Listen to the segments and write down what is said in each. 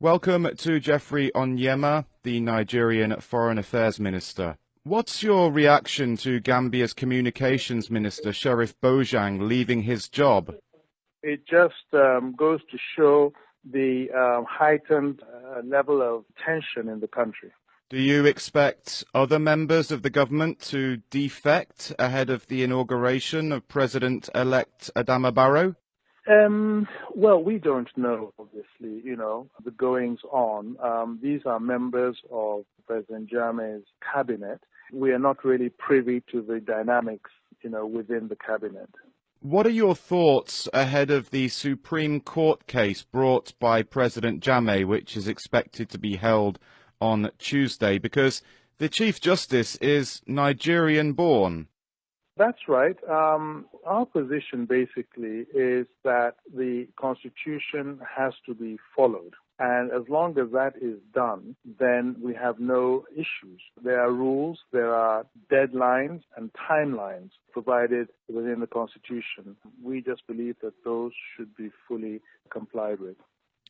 Welcome to Geoffrey Onyeama, the Nigerian Foreign Affairs Minister. What's your reaction to Gambia's Communications Minister, Sheriff Bojang, leaving his job? It just goes to show the heightened level of tension in the country. Do you expect other members of the government to defect ahead of the inauguration of President-elect Adama Barrow? Well, we don't know, obviously, the goings on. These are members of President Jammeh's cabinet. We are not really privy to the dynamics, within the cabinet. What are your thoughts ahead of the Supreme Court case brought by President Jammeh, which is expected to be held on Tuesday, because the Chief Justice is Nigerian-born? That's right. Our position basically is that the Constitution has to be followed. And as long as that is done, then we have no issues. There are rules, there are deadlines and timelines provided within the Constitution. We just believe that those should be fully complied with.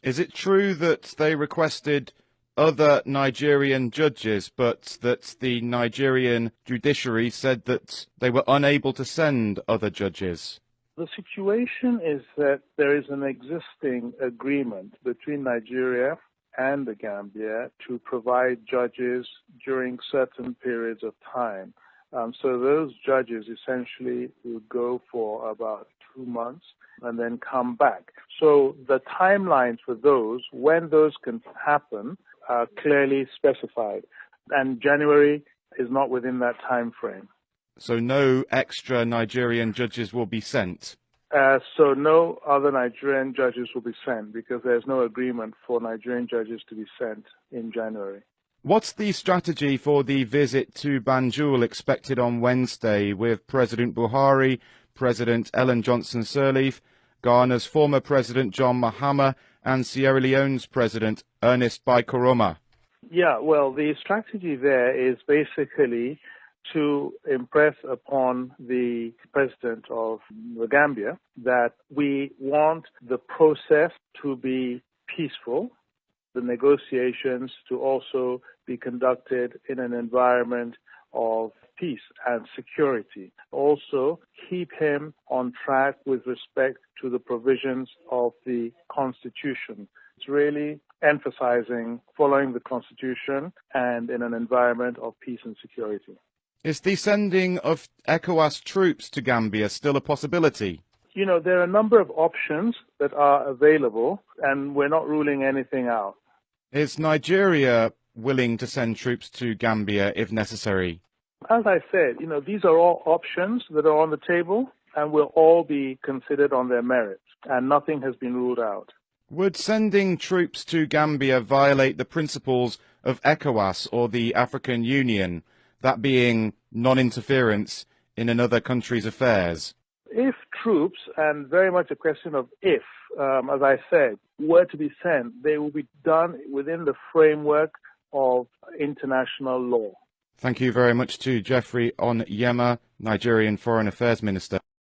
Is it true that they requested other Nigerian judges, but that the Nigerian judiciary said that they were unable to send other judges? The situation is that there is an existing agreement between Nigeria and the Gambia to provide judges during certain periods of time. So those judges essentially will go for about 2 months and then come back. So the timelines for those, when those can happen, are clearly specified. And January is not within that time frame. So no extra Nigerian judges will be sent? So no other Nigerian judges will be sent because there's no agreement for Nigerian judges to be sent in January. What's the strategy for the visit to Banjul expected on Wednesday with President Buhari, President Ellen Johnson Sirleaf, Ghana's former President John Mahama, and Sierra Leone's President Ernest Bai Koroma? Yeah, well, the strategy there is basically to impress upon the president of the Gambia that we want the process to be peaceful, the negotiations to also be conducted in an environment of peace and security. Also, keep him on track with respect to the provisions of the Constitution. It's really emphasizing following the Constitution and in an environment of peace and security. Is the sending of ECOWAS troops to Gambia still a possibility? There are a number of options that are available, and we're not ruling anything out. Is Nigeria willing to send troops to Gambia if necessary? As I said, these are all options that are on the table and will all be considered on their merits, and nothing has been ruled out. Would sending troops to Gambia violate the principles of ECOWAS or the African Union, that being non-interference in another country's affairs? If troops, and very much a question of if, as I said, were to be sent, they will be done within the framework of international law. Thank you very much to Geoffrey Onyeama, Nigerian Foreign Affairs Minister.